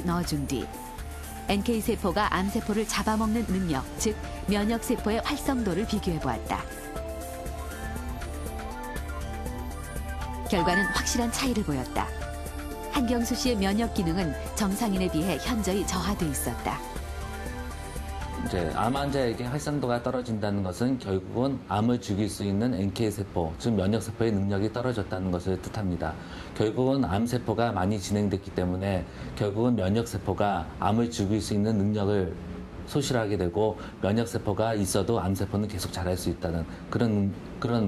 넣어준 뒤 NK세포가 암세포를 잡아먹는 능력, 즉 면역세포의 활성도를 비교해 보았다. 결과는 확실한 차이를 보였다. 한경수 씨의 면역 기능은 정상인에 비해 현저히 저하돼 있었다. 이제 암 환자에게 활성도가 떨어진다는 것은 결국은 암을 죽일 수 있는 NK세포, 즉 면역세포의 능력이 떨어졌다는 것을 뜻합니다. 결국은 암세포가 많이 진행됐기 때문에 결국은 면역세포가 암을 죽일 수 있는 능력을 소실하게 되고 면역세포가 있어도 암세포는 계속 자랄 수 있다는 그런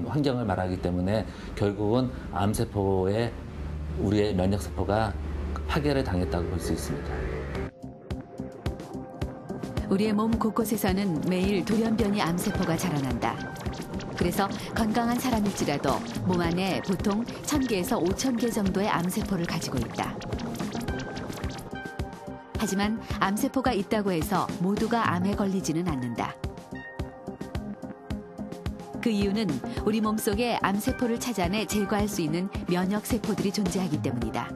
환경을 말하기 때문에 결국은 암세포에 우리의 면역세포가 파괴를 당했다고 볼 수 있습니다. 우리의 몸 곳곳에서는 매일 돌연변이 암세포가 자라난다. 그래서 건강한 사람일지라도 몸 안에 보통 1,000개에서 5,000개 정도의 암세포를 가지고 있다. 하지만 암세포가 있다고 해서 모두가 암에 걸리지는 않는다. 그 이유는 우리 몸속에 암세포를 찾아내 제거할 수 있는 면역세포들이 존재하기 때문이다.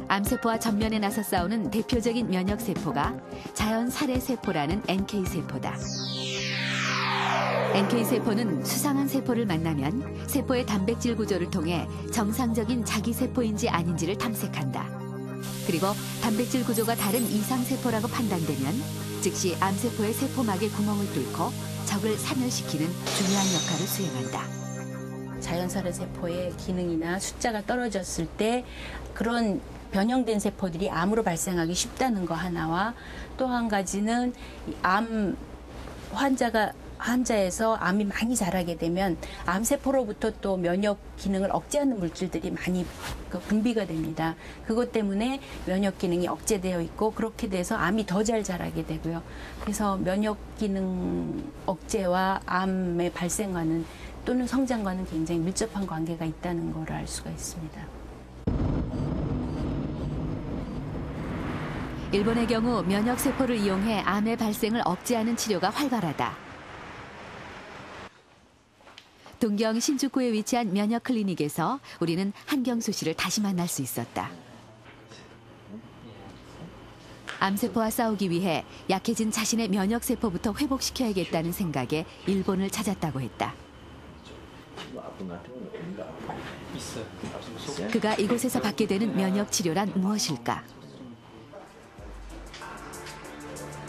암세포와 전면에 나서 싸우는 대표적인 면역세포가 자연 살해세포라는 NK세포다. NK세포는 수상한 세포를 만나면 세포의 단백질 구조를 통해 정상적인 자기세포인지 아닌지를 탐색한다. 그리고 단백질 구조가 다른 이상세포라고 판단되면 즉시 암세포의 세포막에 구멍을 뚫고 적을 사멸시키는 중요한 역할을 수행한다. 자연살해세포의 기능이나 숫자가 떨어졌을 때 그런 변형된 세포들이 암으로 발생하기 쉽다는 거 하나와 또 한 가지는 암 환자에서 암이 많이 자라게 되면 암세포로부터 또 면역 기능을 억제하는 물질들이 많이 분비가 됩니다. 그것 때문에 면역 기능이 억제되어 있고 그렇게 돼서 암이 더 잘 자라게 되고요. 그래서 면역 기능 억제와 암의 발생과는 또는 성장과는 굉장히 밀접한 관계가 있다는 걸 알 수가 있습니다. 일본의 경우 면역세포를 이용해 암의 발생을 억제하는 치료가 활발하다. 동경 신주쿠에 위치한 면역클리닉에서 우리는 한경수 씨를 다시 만날 수 있었다. 암세포와 싸우기 위해 약해진 자신의 면역세포부터 회복시켜야겠다는 생각에 일본을 찾았다고 했다. 그가 이곳에서 받게 되는 면역치료란 무엇일까?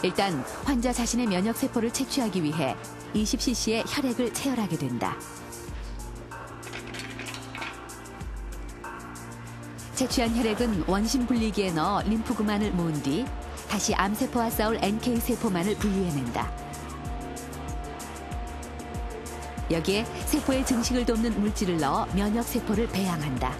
일단 환자 자신의 면역세포를 채취하기 위해 20cc의 혈액을 채혈하게 된다. 채취한 혈액은 원심 분리기에 넣어 림프구만을 모은 뒤 다시 암세포와 싸울 NK세포만을 분리해낸다. 여기에 세포의 증식을 돕는 물질을 넣어 면역세포를 배양한다.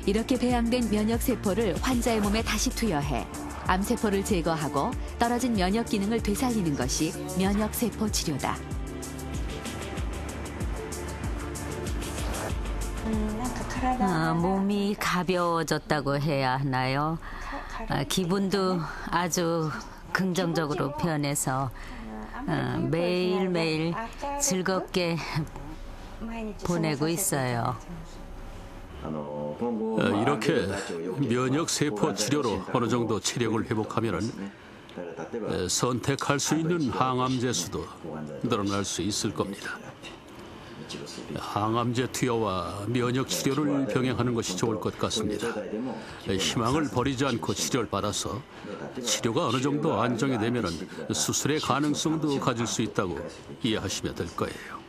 이렇게 배양된 면역세포를 환자의 몸에 다시 투여해 암세포를 제거하고 떨어진 면역 기능을 되살리는 것이 면역세포 치료다. 몸이 가벼워졌다고 해야 하나요? 기분도 아주 긍정적으로 변해서 매일매일 즐겁게 보내고 있어요. 이렇게 면역세포 치료로 어느 정도 체력을 회복하면 선택할 수 있는 항암제 수도 늘어날 수 있을 겁니다. 항암제 투여와 면역 치료를 병행하는 것이 좋을 것 같습니다. 희망을 버리지 않고 치료를 받아서 치료가 어느 정도 안정이 되면 수술의 가능성도 가질 수 있다고 이해하시면 될 거예요.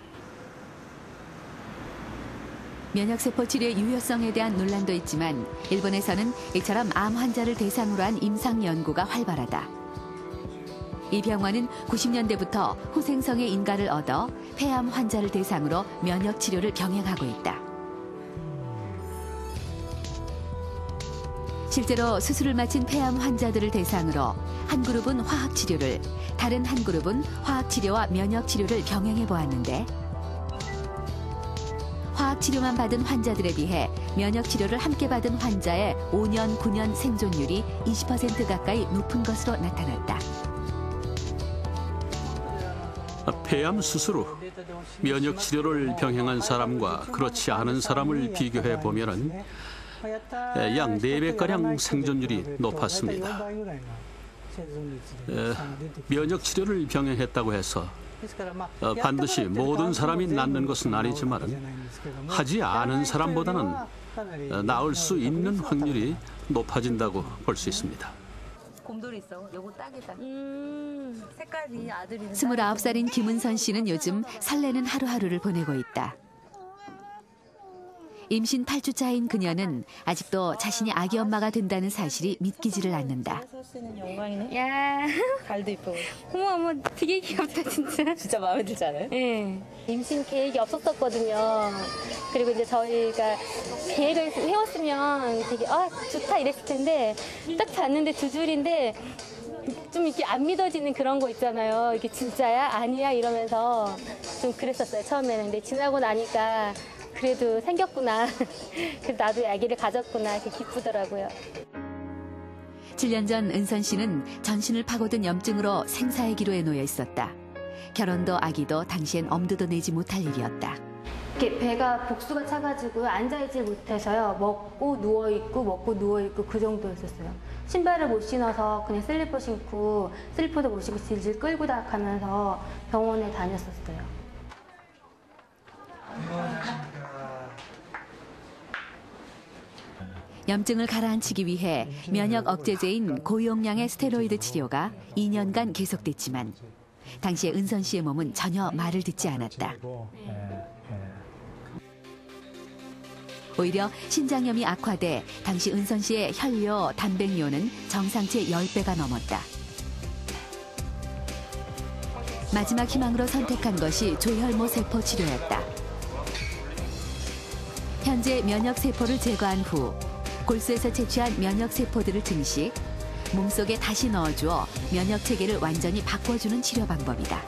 면역세포 치료의 유효성에 대한 논란도 있지만 일본에서는 이처럼 암 환자를 대상으로 한 임상 연구가 활발하다. 이 병원은 90년대부터 후생성의 인가를 얻어 폐암 환자를 대상으로 면역 치료를 병행하고 있다. 실제로 수술을 마친 폐암 환자들을 대상으로 한 그룹은 화학 치료를, 다른 한 그룹은 화학 치료와 면역 치료를 병행해 보았는데 화학 치료만 받은 환자들에 비해 면역 치료를 함께 받은 환자의 5년, 9년 생존율이 20% 가까이 높은 것으로 나타났다. 폐암 수술 후 면역 치료를 병행한 사람과 그렇지 않은 사람을 비교해 보면은 약 4배가량 생존율이 높았습니다. 면역 치료를 병행했다고 해서 반드시 모든 사람이 낫는 것은 아니지만 하지 않은 사람보다는 나을 수 있는 확률이 높아진다고 볼 수 있습니다. 곰돌이 있어. 요거 딱이다. 색깔이 아들이. 29살인 김은선 씨는 요즘 설레는 하루하루를 보내고 있다. 임신 8주차인 그녀는 아직도 자신이 아기 엄마가 된다는 사실이 믿기지를 않는다. 야, 발도 이쁘고. 어머, 되게 귀엽다, 진짜. 진짜 마음에 들지 않아요? 네. 임신 계획이 없었거든요. 그리고 이제 저희가 계획을 세웠으면 되게, 좋다 이랬을 텐데, 딱 봤는데 2줄인데, 좀 이렇게 안 믿어지는 그런 거 있잖아요. 이게 진짜야? 아니야? 이러면서 좀 그랬었어요, 처음에는. 근데 지나고 나니까 그래도 생겼구나. 그래도 나도 아기를 가졌구나. 이렇게 기쁘더라고요. 7년 전 은선 씨는 전신을 파고든 염증으로 생사의 기로에 놓여 있었다. 결혼도 아기도 당시엔 엄두도 내지 못할 일이었다. 이렇게 배가 복수가 차가지고 앉아있지 못해서요. 먹고 누워있고 그 정도였었어요. 신발을 못 신어서 그냥 슬리퍼 신고 슬리퍼도 못 신고 질질 끌고 가면서 병원에 다녔었어요. 염증을 가라앉히기 위해 면역 억제제인 고용량의 스테로이드 치료가 2년간 계속됐지만 당시에 은선 씨의 몸은 전혀 말을 듣지 않았다. 오히려 신장염이 악화돼 당시 은선 씨의 혈뇨, 단백뇨는 정상치의 10배가 넘었다. 마지막 희망으로 선택한 것이 조혈모 세포 치료였다. 현재 면역 세포를 제거한 후 골수에서 채취한 면역 세포들을 증식, 몸속에 다시 넣어주어 면역 체계를 완전히 바꿔주는 치료 방법이다.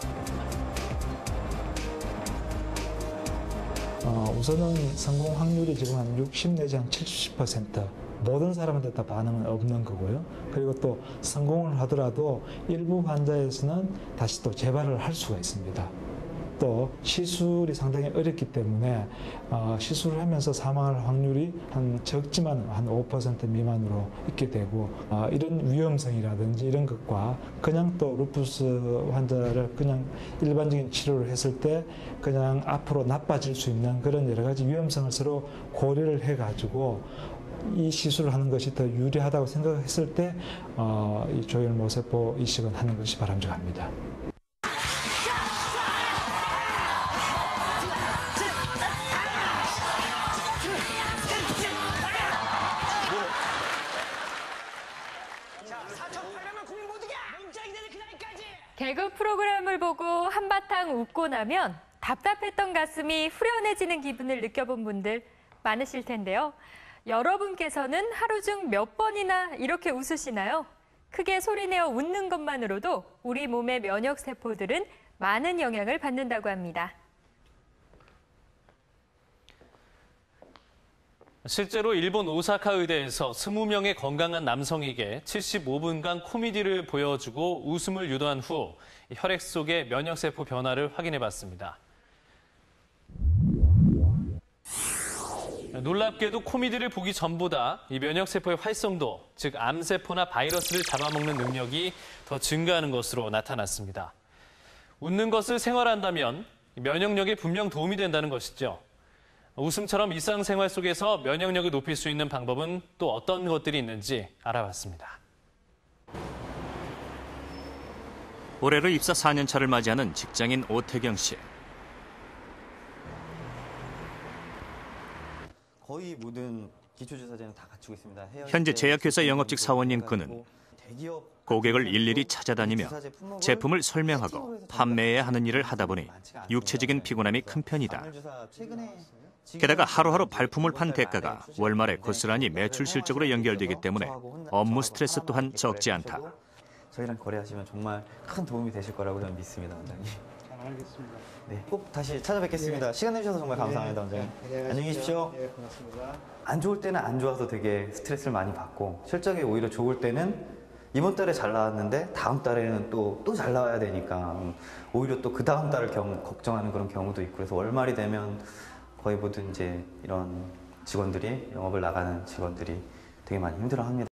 우선은 성공 확률이 지금 한 60 내지 한 70%. 모든 사람한테 다 반응은 없는 거고요. 그리고 또 성공을 하더라도 일부 환자에서는 다시 또 재발을 할 수가 있습니다. 또 시술이 상당히 어렵기 때문에 시술을 하면서 사망할 확률이 적지만 한 5% 미만으로 있게 되고 이런 위험성이라든지 이런 것과 그냥 또 루푸스 환자를 그냥 일반적인 치료를 했을 때 그냥 앞으로 나빠질 수 있는 그런 여러 가지 위험성을 서로 고려를 해가지고 이 시술을 하는 것이 더 유리하다고 생각했을 때 이 조혈모세포 이식을 하는 것이 바람직합니다. 개그 프로그램을 보고 한바탕 웃고 나면 답답했던 가슴이 후련해지는 기분을 느껴본 분들 많으실 텐데요. 여러분께서는 하루 중 몇 번이나 이렇게 웃으시나요? 크게 소리내어 웃는 것만으로도 우리 몸의 면역 세포들은 많은 영향을 받는다고 합니다. 실제로 일본 오사카 의대에서 20명의 건강한 남성에게 75분간 코미디를 보여주고 웃음을 유도한 후 혈액 속의 면역세포 변화를 확인해봤습니다. 놀랍게도 코미디를 보기 전보다 이 면역세포의 활성도, 즉 암세포나 바이러스를 잡아먹는 능력이 더 증가하는 것으로 나타났습니다. 웃는 것을 생활한다면 면역력에 분명 도움이 된다는 것이죠. 웃음처럼 일상생활 속에서 면역력을 높일 수 있는 방법은 또 어떤 것들이 있는지 알아봤습니다. 올해로 입사 4년 차를 맞이하는 직장인 오태경 씨. 거의 모든 기초주사제는 다 갖추고 있습니다. 현재 제약회사 영업직 사원인 그는 고객을 일일이 찾아다니며 제품을 설명하고 판매해야 하는 일을 하다 보니 육체적인 피곤함이 큰 편이다. 게다가 하루하루 발품을 판 대가가 월말에 고스란히 매출 실적으로 연결되기 때문에 업무 스트레스 또한 적지 않다. 저희랑 거래하시면 정말 큰 도움이 되실 거라고 저는 믿습니다, 원장님. 잘 알겠습니다. 네, 꼭 다시 찾아뵙겠습니다. 시간 내주셔서 정말 감사합니다, 원장님. 안녕히 계십시오. 고맙습니다. 안 좋을 때는 안 좋아서 되게 스트레스를 많이 받고 실적이 오히려 좋을 때는 이번 달에 잘 나왔는데 다음 달에는 또 잘 나와야 되니까 오히려 또 그 다음 달을 걱정하는 그런 경우도 있고, 그래서 월말이 되면 거의 모든 이제 이런 직원들이, 영업을 나가는 직원들이 되게 많이 힘들어합니다.